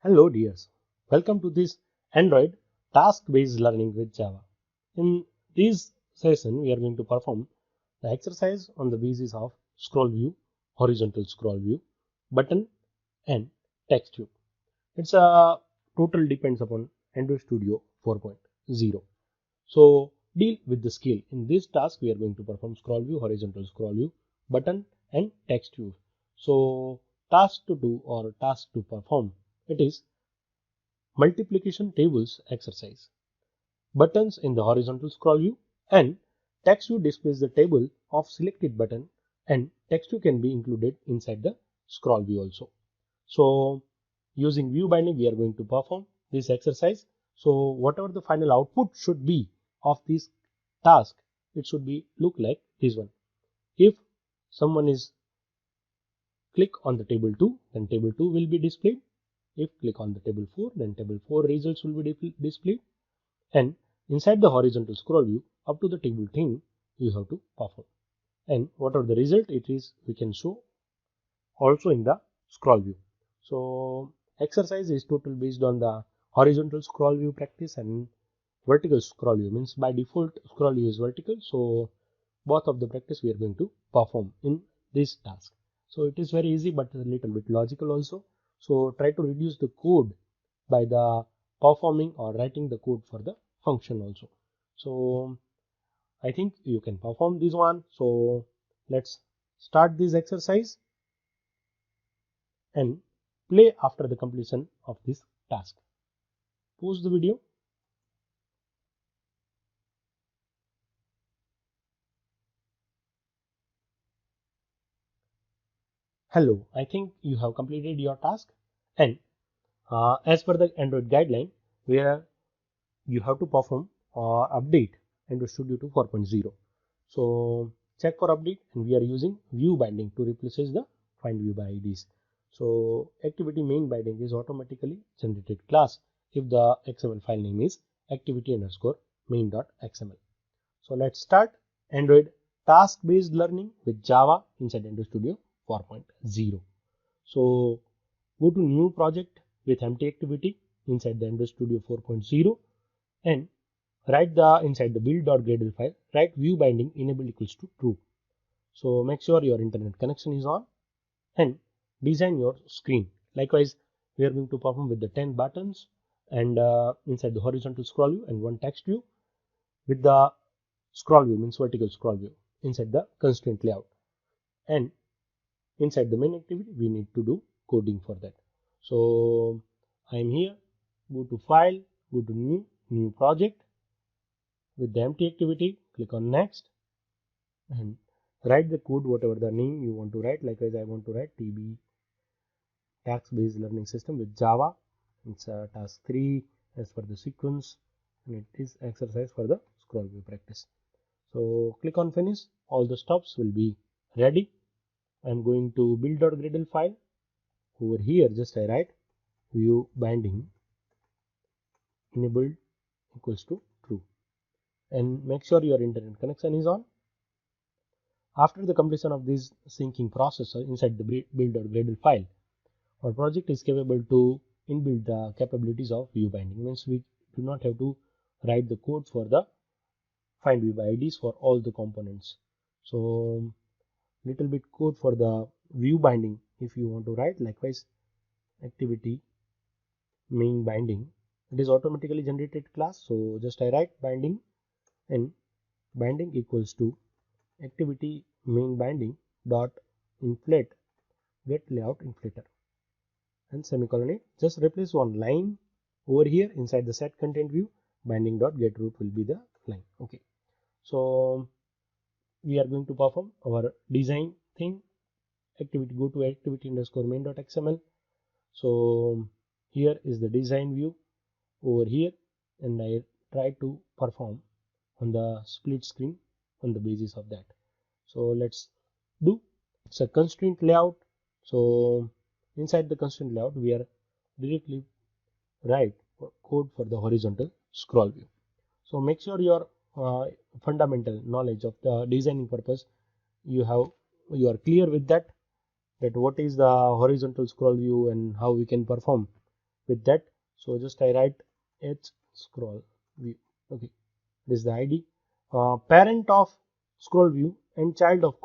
Hello dears, welcome to this Android task-based learning with Java. In this session, we are going to perform the exercise on the basis of scroll view, horizontal scroll view, button and text view. It's a total depends upon Android Studio 4.0. So deal with the skill. In this task, we are going to perform scroll view, horizontal scroll view, button and text view. So task to do or task to perform, it is multiplication tables exercise. Buttons in the horizontal scroll view and text view displays the table of selected button, and text view can be included inside the scroll view also. So using view binding we are going to perform this exercise. So whatever the final output should be of this task, it should be look like this one. If someone is click on the table 2, then table 2 will be displayed. If click on the table 4, then table 4 results will be displayed. And inside the horizontal scroll view, up to the table 10, you have to perform. And whatever the result it is, we can show also in the scroll view. So exercise is total based on the horizontal scroll view practice and vertical scroll view. Means by default scroll view is vertical. So both of the practice we are going to perform in this task. So it is very easy but a little bit logical also. So try to reduce the code by the performing or writing the code for the function also. So I think you can perform this one. So let's start this exercise and play after the completion of this task. Pause the video. Hello, I think you have completed your task, and as per the Android guideline, where you have to perform or update Android Studio to 4.0. So check for update, and we are using view binding to replace the find view by IDs. So activity main binding is automatically generated class if the XML file name is activity underscore main.xml. So let's start Android task based learning with Java inside Android Studio 4.0. So go to new project with empty activity inside the Android Studio 4.0 and write the inside the build.gradle file, write view binding enable equals to true. So make sure your internet connection is on and design your screen. Likewise, we are going to perform with the 10 buttons and inside the horizontal scroll view and one text view with the scroll view means vertical scroll view inside the constraint layout. And inside the main activity, we need to do coding for that. So I am here, go to file, go to new project with the empty activity, click on next and write the code whatever the name you want to write. Likewise, I want to write TB task based learning system with Java. It's task 3 as per the sequence, and it is exercise for the scroll view practice. So click on finish, all the stops will be ready. I'm going to build.gradle file. Over here, just I write view binding enabled equals to true, and make sure your internet connection is on. After the completion of this syncing process inside the build.gradle file, our project is capable to inbuild the capabilities of view binding. Means we do not have to write the code for the find view by IDs for all the components. So little bit code for the view binding if you want to write. Likewise, activity main binding, it is automatically generated class. So just I write binding and binding equals to activity main binding dot inflate get layout inflator and semicolon it. Just replace one line over here inside the set content view. Binding dot get root will be the line. Okay, so we are going to perform our design thing. Activity, go to activity underscore main.xml. So here is the design view over here, and I try to perform on the split screen on the basis of that. So let's do. It's a constraint layout. So inside the constraint layout, we are directly write code for the horizontal scroll view. So make sure your fundamental knowledge of the designing purpose you are clear with that what is the horizontal scroll view and how we can perform with that. So just I write h scroll view. Okay, this is the id. Parent of scroll view and child of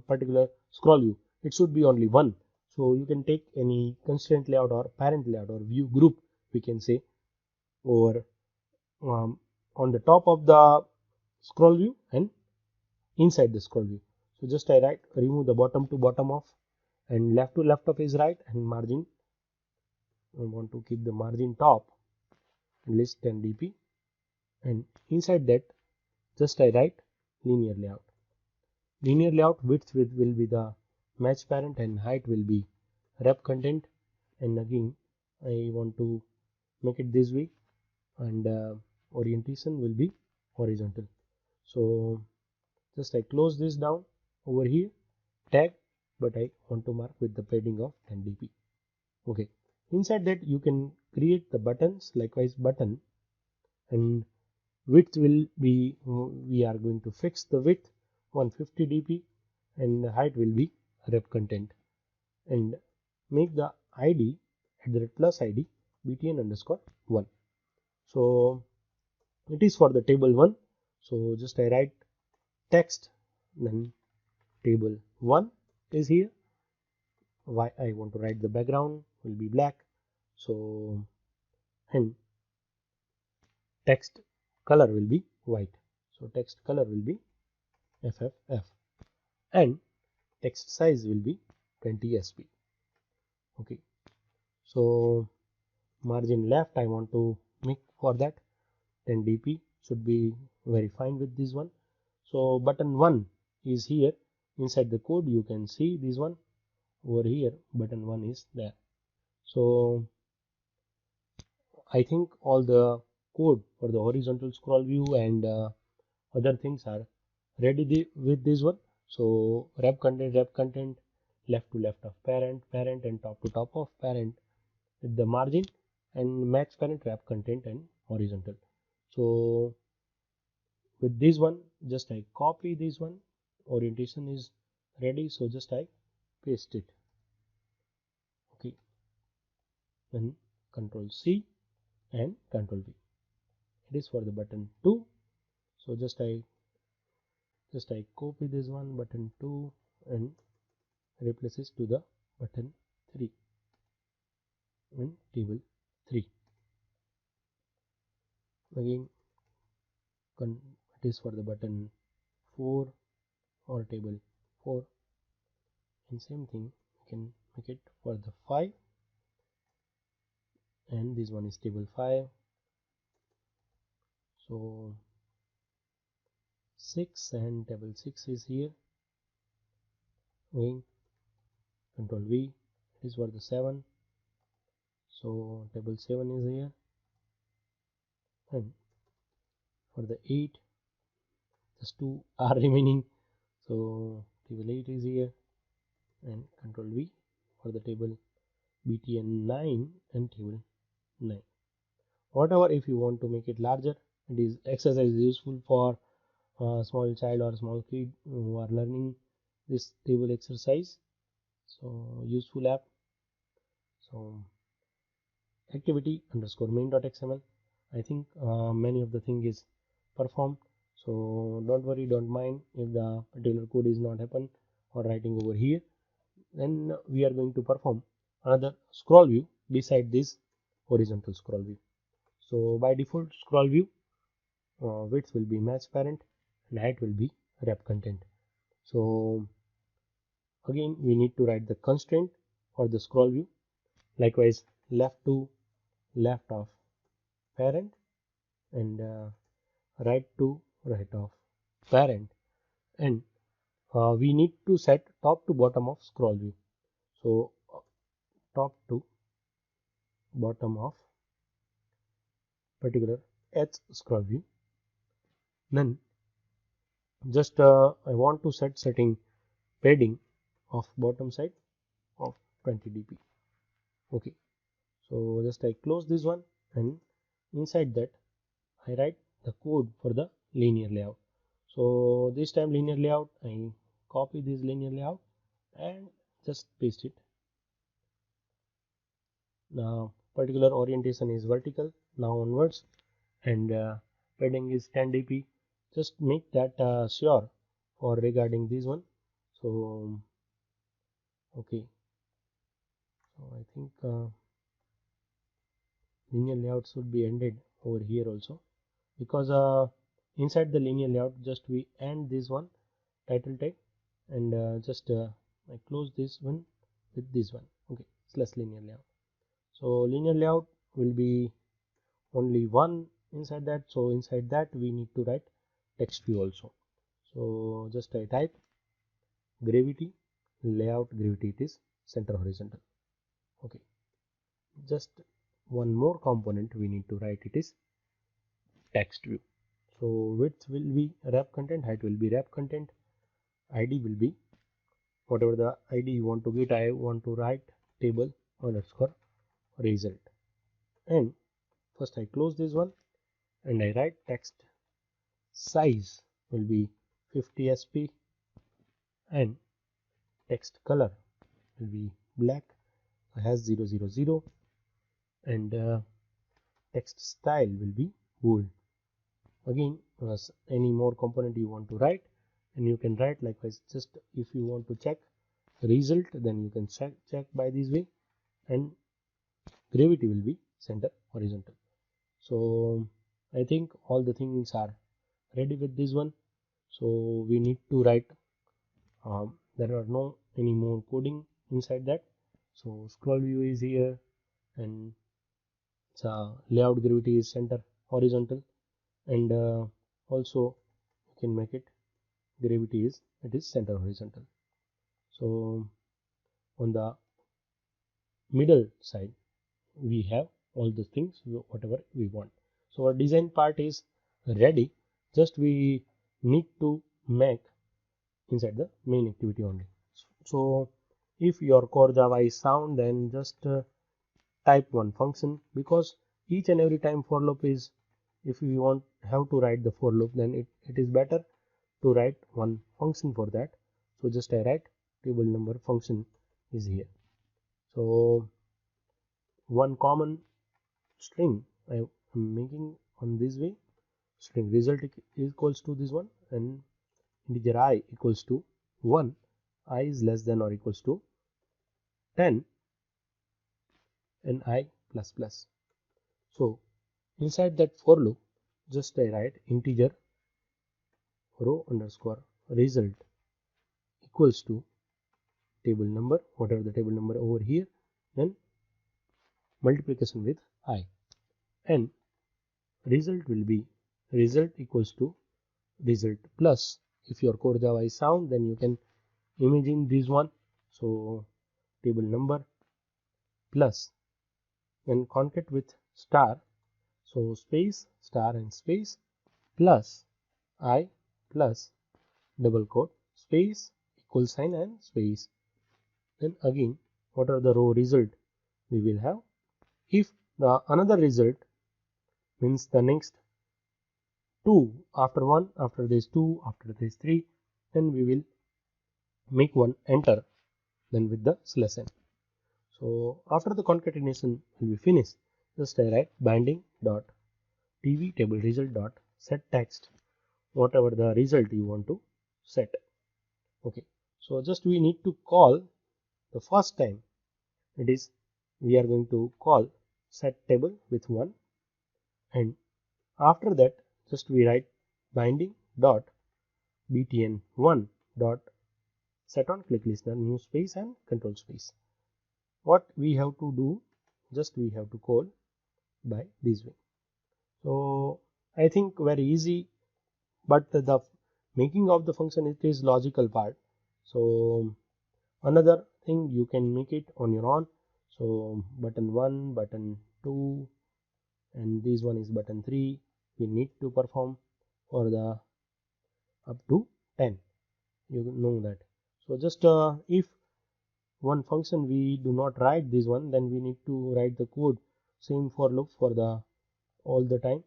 particular scroll view, it should be only one. So you can take any constraint layout or parent layout or view group, we can say, over on the top of the scroll view and inside the scroll view. So just I write remove the bottom to bottom of and left to left of is right, and margin, I want to keep the margin top list 10 dp, and inside that just I write linear layout. Linear layout width will be the match parent and height will be rep content, and again I want to make it this way, and orientation will be horizontal. So just I close this down over here, tag, but I want to mark with the padding of 10 dp. Okay, inside that you can create the buttons, likewise button, and width will be, we are going to fix the width 150 dp, and the height will be rep content, and make the id at the plus id btn underscore 1. So it is for the table 1. So just I write text, then table 1 is here. Why I want to write the background will be black, so and text color will be white, so text color will be FFF, and text size will be 20 sp. Okay, so margin left I want to make for that 10 dp, should be very fine with this one. So button 1 is here, inside the code you can see this one over here, button 1 is there. So I think all the code for the horizontal scroll view and other things are ready with this one. So rep content, left to left of parent, and top to top of parent with the margin, and match parent, wrap content, and horizontal. So with this one just I copy this one, orientation is ready, so just I paste it. Okay, then control C and control V. It is for the button 2. So just I copy this one, button 2, and replace it to the button 3 in table 3. Again it is for the button 4 or table 4, and same thing we can make it for the 5, and this one is table 5. So 6 and table 6 is here. Again control V, it is for the 7, so table 7 is here, and for the 8 just 2 are remaining, so table 8 is here, and control V for the table btn 9 and table 9. Whatever, if you want to make it larger, it is exercise useful for small child or small kid who are learning this table exercise, so useful app. So activity underscore main.xml, I think many of the thing is performed, so don't worry, don't mind if the particular code is not happen or writing over here. Then we are going to perform another scroll view beside this horizontal scroll view. So by default scroll view width will be match parent and height will be rep content. So again we need to write the constraint for the scroll view, likewise left to left of parent, and right to right of parent, and we need to set top to bottom of scroll view. So top to bottom of particular H scroll view. Then just I want to set setting padding of bottom side of 20 dp. Okay, so just I close this one, and inside that I write the code for the linear layout. So this time linear layout, I copy this linear layout and just paste it. Now particular orientation is vertical now onwards, and padding is 10 dp. Just make that sure for regarding this one. So okay, so I think linear layout should be ended over here also, because inside the linear layout just we end this one title tag, and just I close this one with this one. Okay, slash linear layout. So linear layout will be only one inside that, so inside that we need to write text view also. So just I type gravity layout, gravity it is center horizontal. Okay, just one more component we need to write, it is text view. So width will be wrap content, height will be wrap content, id will be whatever the id you want to get. I want to write table underscore result, and first I close this one and I write text size will be 50 sp, and text color will be black, has 000, and text style will be bold. Again, any more component you want to write, and you can write likewise. Just if you want to check result, then you can check by this way, and gravity will be center horizontal. So I think all the things are ready with this one. So we need to write, there are no any more coding inside that. So scroll view is here, and layout gravity is center horizontal, and also you can make it gravity is center horizontal. So on the middle side we have all the things whatever we want. So our design part is ready, just we need to make inside the main activity only. So if your core Java is sound, then just type one function, because each and every time for loop is, if you want have to write the for loop, then it is better to write one function for that. So just I write table number function is here. So one common string I am making on this way, string result equals to this one, and integer I equals to 1, I is less than or equals to 10, and I plus plus. So inside that for loop, just I write integer row underscore result equals to table number, whatever the table number over here, then multiplication with I, and result will be result equals to result plus. If your core Java is sound, then you can imagine this one. So table number plus, then concat with star, so space star and space plus I plus double quote space equal sign and space. Then again, what are the row result we will have? If the another result means the next 2 after 1, after this 2, after this 3, then we will make one enter, then with the slash n. So after the concatenation will be finished, just I write binding dot tv table result dot set text, whatever the result you want to set. Okay, so just we need to call the first time, it is we are going to call set table with 1, and after that just we write binding dot btn1 dot set on click listener new space and control space. What we have to do, just we have to call by this way. So I think very easy, but the making of the function, it is logical part. So another thing you can make it on your own. So button 1, button 2, and this one is button 3, we need to perform for the up to 10, you know that. So just if one function we do not write this one, then we need to write the code same for loop for the all the time.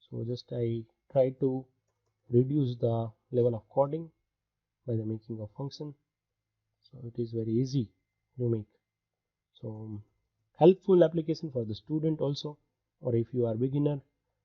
So just I try to reduce the level of coding by the making of function. So it is very easy to make. So helpful application for the student also, or if you are beginner,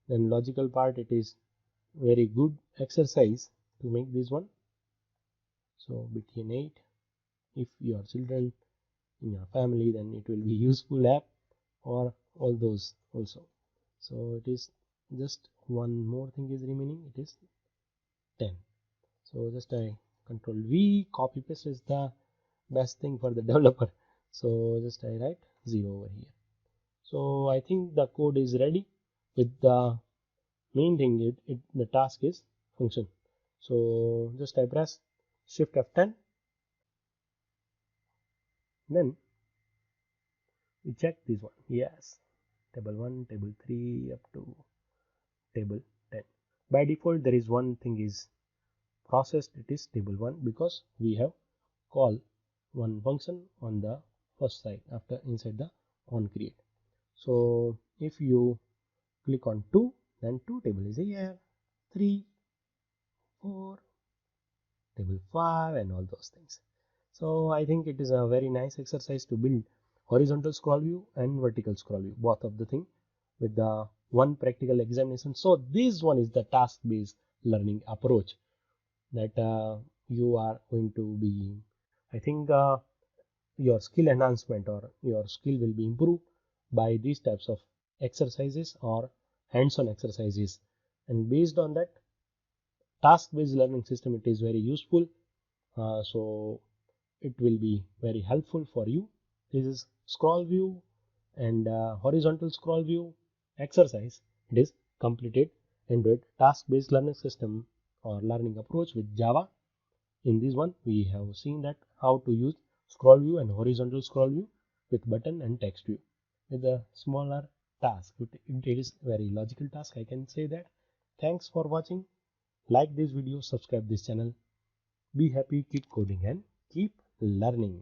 then logical part, it is very good exercise to make this one. So between 8, if your children in your family, then it will be useful app, or all those also. So it is just one more thing is remaining, it is 10. So just I control V, copy paste is the best thing for the developer. So just I write 0 over here. So I think the code is ready. With the main thing, the task is function. So just I press Shift F10, then we check this one. Yes, table 1, table 3 up to table 10. By default, there is one thing is processed, it is table 1, because we have call one function on the first side after inside the onCreate. So if you click on 2, then 2 table is here, 3, 4, table 5, and all those things. So I think it is a very nice exercise to build horizontal scroll view and vertical scroll view, both of the thing, with the one practical examination. So this one is the task based learning approach that you are going to be, I think your skill enhancement or your skill will be improved by these types of exercises or hands-on exercises. And based on that task-based learning system, it is very useful. So it will be very helpful for you. This is scroll view and horizontal scroll view exercise. It is completed Android task-based learning system or learning approach with Java. In this one, we have seen that how to use scroll view and horizontal scroll view with button and text view with a smaller task. It is very logical task, I can say that. Thanks for watching. Like this video, subscribe this channel. Be happy, keep coding and keep learning.